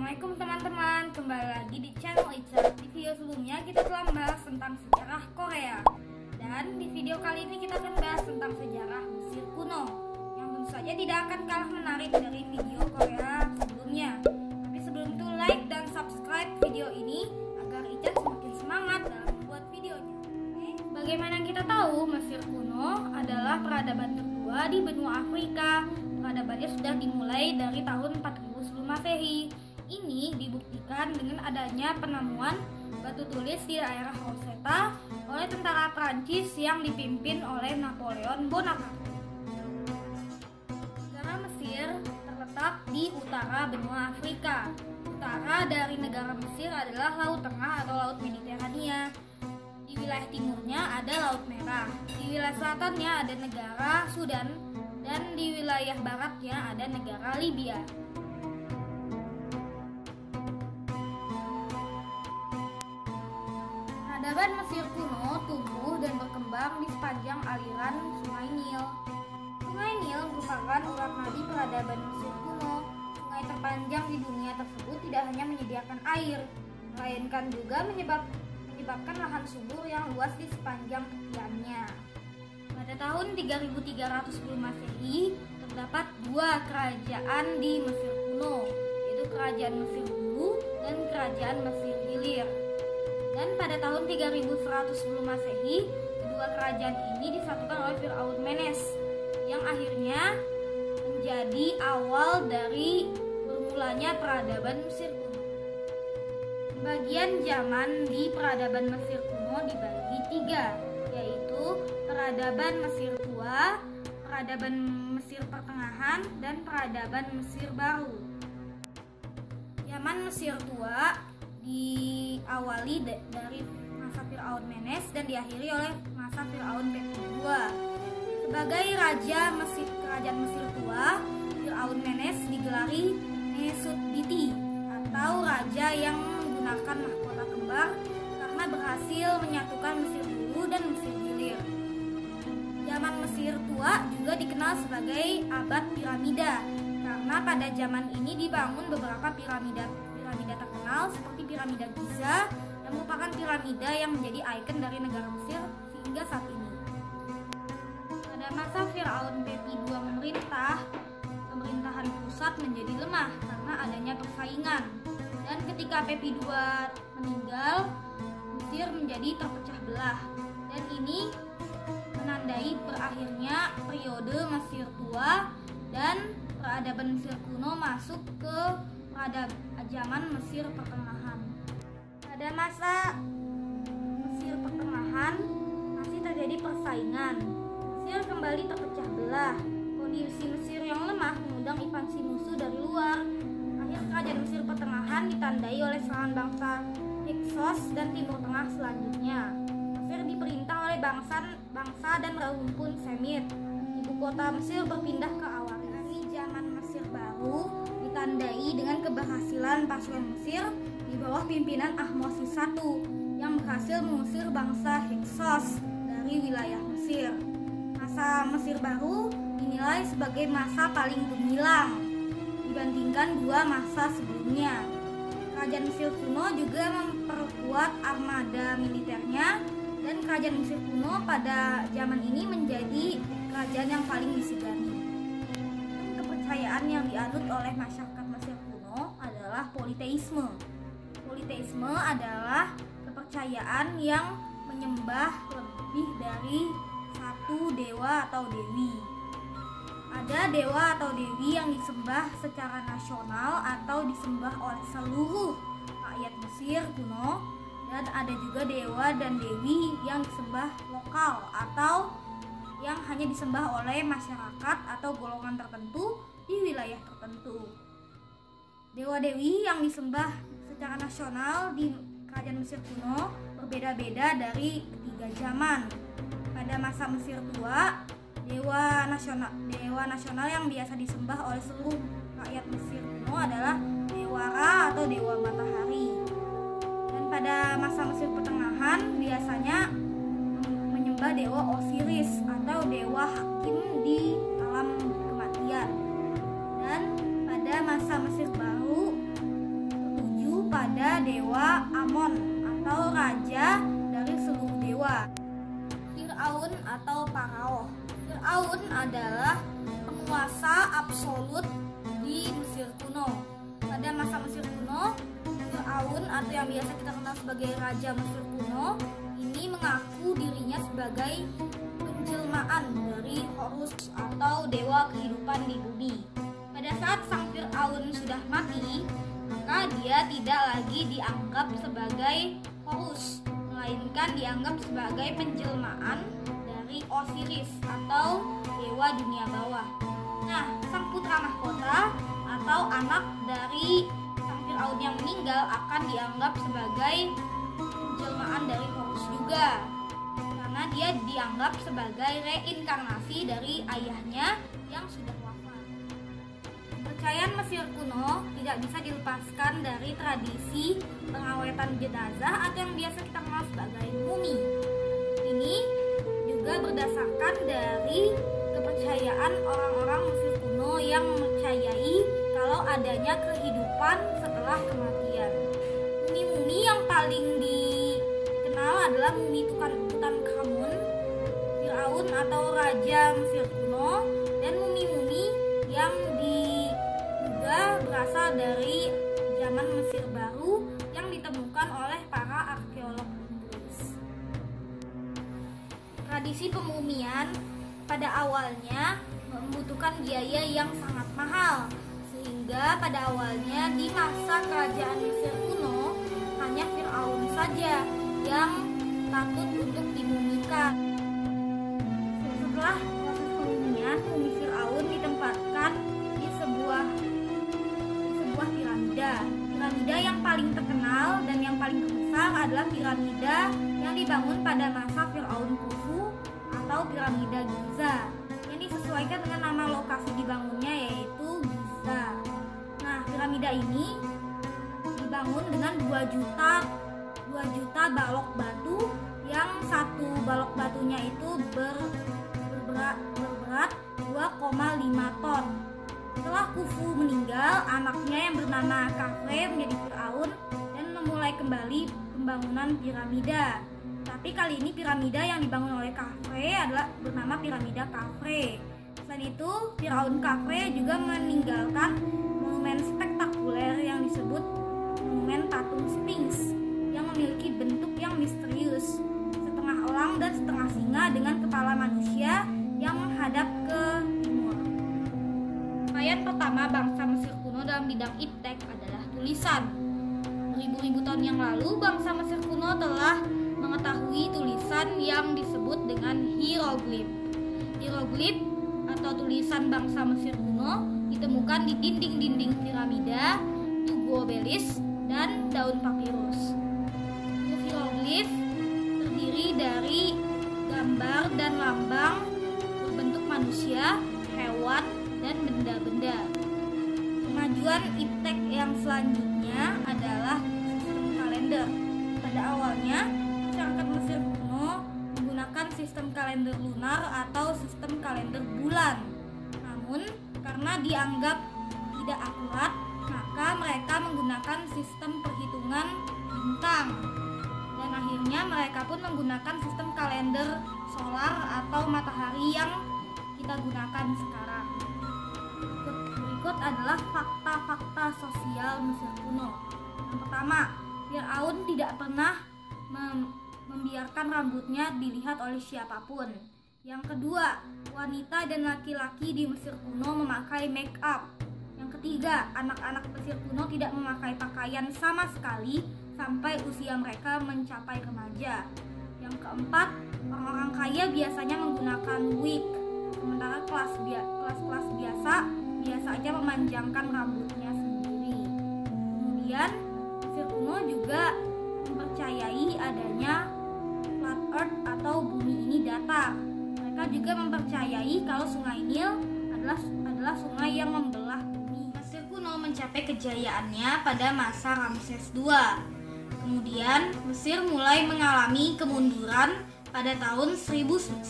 Assalamualaikum teman-teman, kembali lagi di channel Ica. Di video sebelumnya kita telah membahas tentang sejarah Korea. Dan di video kali ini kita akan bahas tentang sejarah Mesir kuno, yang tentu saja tidak akan kalah menarik dari video Korea sebelumnya. Tapi sebelum itu, like dan subscribe video ini agar Ica semakin semangat dalam membuat videonya. Bagaimana kita tahu Mesir kuno adalah peradaban tertua di benua Afrika. Peradabannya sudah dimulai dari tahun 4000 sebelum Masehi. Ini dibuktikan dengan adanya penemuan batu tulis di daerah Rosetta oleh tentara Prancis yang dipimpin oleh Napoleon Bonaparte. Negara Mesir terletak di utara benua Afrika. Utara dari negara Mesir adalah Laut Tengah atau Laut Mediterania. Di wilayah timurnya ada Laut Merah. Di wilayah selatannya ada negara Sudan. Dan di wilayah baratnya ada negara Libya. Peradaban Mesir kuno tumbuh dan berkembang di sepanjang aliran Sungai Nil. Sungai Nil merupakan urat nadi peradaban Mesir kuno. Sungai terpanjang di dunia tersebut tidak hanya menyediakan air, melainkan juga menyebabkan lahan subur yang luas di sepanjang tepiannya. Pada tahun 3300 sebelum Masehi, terdapat dua kerajaan di Mesir kuno, yaitu Kerajaan Mesir Dulu dan Kerajaan Mesir Hilir. Dan pada tahun 3100 sebelum Masehi, kedua kerajaan ini disatukan oleh Firaun Menes, yang akhirnya menjadi awal dari bermulanya peradaban Mesir kuno. Bagian zaman di peradaban Mesir kuno dibagi tiga, yaitu peradaban Mesir tua, peradaban Mesir pertengahan, dan peradaban Mesir baru. Zaman Mesir tua diawali dari masa Firaun Menes dan diakhiri oleh masa Firaun Pepi II. Sebagai raja kerajaan Mesir tua, Firaun Menes digelari Nesut-Biti atau raja yang menggunakan mahkota kembar karena berhasil menyatukan Mesir Dulu dan Mesir Hilir. Zaman Mesir tua juga dikenal sebagai abad piramida karena pada zaman ini dibangun beberapa piramida terkenal seperti piramida Giza yang merupakan piramida yang menjadi ikon dari negara Mesir hingga saat ini. Pada masa Firaun Pepi II memerintah, pemerintahan pusat menjadi lemah karena adanya persaingan. Dan ketika Pepi II meninggal, Mesir menjadi terpecah belah. Dan ini menandai berakhirnya periode Mesir tua dan peradaban Mesir kuno masuk ke zaman Mesir pertengahan. Pada masa Mesir pertengahan masih terjadi persaingan. Mesir kembali terpecah belah. Kondisi Mesir yang lemah mengundang invasi musuh dari luar. Akhir kerajaan Mesir pertengahan ditandai oleh serangan bangsa Hyksos dan Timur Tengah selanjutnya. Mesir diperintah oleh bangsa dan rumpun Semit. Ibu kota Mesir berpindah ke Awaris. Zaman Mesir baru ditandai dengan keberhasilan pasukan Mesir di bawah pimpinan Ahmosis I yang berhasil mengusir bangsa Hyksos dari wilayah Mesir. Masa Mesir baru dinilai sebagai masa paling gemilang dibandingkan dua masa sebelumnya. Kerajaan Mesir kuno juga memperkuat armada militernya dan kerajaan Mesir kuno pada zaman ini menjadi kerajaan yang paling disegani. Kepercayaan yang dianut oleh masyarakat Mesir kuno adalah politeisme. Politeisme adalah kepercayaan yang menyembah lebih dari satu dewa atau dewi. Ada dewa atau dewi yang disembah secara nasional atau disembah oleh seluruh rakyat Mesir kuno, dan ada juga dewa dan dewi yang disembah lokal atau yang hanya disembah oleh masyarakat atau golongan tertentu di wilayah tertentu. Dewa-dewi yang disembah secara nasional di kerajaan Mesir kuno berbeda-beda dari ketiga zaman. Pada masa Mesir tua, dewa nasional yang biasa disembah oleh seluruh rakyat Mesir kuno adalah Dewa Ra atau dewa matahari. Dan pada masa Mesir pertengahan biasanya menyembah dewa Osiris atau dewa hakim di alam kematian. Dan pada masa Mesir baru kepada dewa Amon atau raja dari seluruh dewa. Fir'aun atau Farao. Fir'aun adalah penguasa absolut di Mesir kuno. Pada masa Mesir kuno, Fir'aun atau yang biasa kita kenal sebagai Raja Mesir kuno ini mengaku dirinya sebagai penjelmaan dari Horus atau dewa kehidupan di bumi. Pada saat sang Fir'aun sudah mati, maka dia tidak lagi dianggap sebagai Horus, melainkan dianggap sebagai penjelmaan dari Osiris atau dewa dunia bawah. Nah, sang putra mahkota atau anak dari sang Fir'aun yang meninggal akan dianggap sebagai penjelmaan dari Horus juga, karena dia dianggap sebagai reinkarnasi dari ayahnya yang sudah wafat. Kepercayaan Mesir kuno tidak bisa dilepaskan dari tradisi pengawetan jenazah atau yang biasa kita kenal sebagai mumi. Ini juga berdasarkan dari kepercayaan orang-orang Mesir kuno yang mempercayai kalau adanya kehidupan setelah kematian. Mumi-mumi yang paling dikenal adalah mumi Tutankhamun, Firaun atau Raja Mesir kuno, dan mumi-mumi yang diduga berasal dari zaman Mesir baru yang ditemukan oleh para arkeolog Inggris. Tradisi pemumian pada awalnya membutuhkan biaya yang sangat mahal, sehingga pada awalnya di masa kerajaan Mesir kuno hanya Fir'aun saja yang patut untuk dimumikan. Setelah proses pemumian, mumi Fir'aun ditempatkan di sebuah piramida. Piramida yang paling terkenal dan yang paling terbesar adalah piramida yang dibangun pada masa Fir'aun Khufu atau piramida Giza, yang disesuaikan dengan nama lokasi dibangunnya yaitu Giza. Nah, piramida ini dibangun dengan 2 juta balok batu, yang satu balok batunya itu berberat 2,5 ton. Setelah Khufu meninggal, anaknya yang bernama Khafre menjadi Fir'aun dan memulai kembali pembangunan piramida. Tapi kali ini piramida yang dibangun oleh Khafre adalah bernama piramida Khafre. Selain itu, Fir'aun Khafre juga meninggalkan monumen spektakuler yang disebut monumen patung Sphinx yang memiliki bentuk yang misterius, setengah elang dan setengah singa dengan kepala manusia yang menghadap ke timur. Capaian pertama bangsa Mesir kuno dalam bidang iptek adalah tulisan. Beribu-ribu tahun yang lalu, bangsa Mesir kuno telah mengetahui tulisan yang disebut dengan hieroglif. Hieroglif atau tulisan bangsa Mesir kuno ditemukan di dinding-dinding piramida, tugu obelis, dan daun papirus. Hieroglif terdiri dari gambar dan lambang berbentuk manusia, hewan, dan benda-benda. Kemajuan iptek yang selanjutnya adalah sistem kalender. Pada awalnya, masyarakat Mesir kuno menggunakan sistem kalender lunar atau sistem kalender bulan. Namun, karena dianggap tidak akurat, maka mereka menggunakan sistem perhitungan bintang. Dan akhirnya mereka pun menggunakan sistem kalender solar atau matahari yang kita gunakan sekarang. Berikut adalah fakta-fakta sosial Mesir kuno. Yang pertama, Fir'aun tidak pernah membiarkan rambutnya dilihat oleh siapapun. Yang kedua, wanita dan laki-laki di Mesir kuno memakai make up. Yang ketiga, anak-anak Mesir kuno tidak memakai pakaian sama sekali sampai usia mereka mencapai remaja. Yang keempat, orang-orang kaya biasanya menggunakan wig, sementara kelas-kelas biasa aja memanjangkan rambutnya sendiri. Kemudian, Mesir kuno juga mempercayai adanya flat earth atau bumi ini datar. Mereka juga mempercayai kalau sungai Nil adalah sungai yang membelah bumi. Mesir kuno mencapai kejayaannya pada masa Ramses II. Kemudian Mesir mulai mengalami kemunduran pada tahun 1150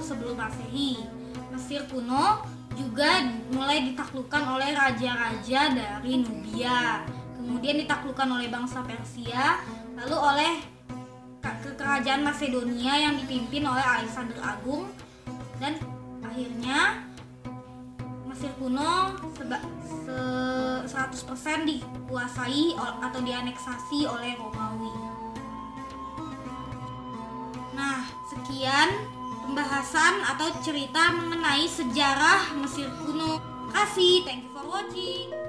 sebelum Masehi. Mesir kuno juga mulai ditaklukkan oleh raja-raja dari Nubia. kemudian ditaklukkan oleh bangsa Persia, lalu oleh kerajaan Macedonia yang dipimpin oleh Alexander Agung, dan akhirnya Mesir kuno 100% dikuasai atau dianeksasi oleh Romawi. Nah, sekian pembahasan atau cerita mengenai sejarah Mesir kuno. Terima kasih, thank you for watching.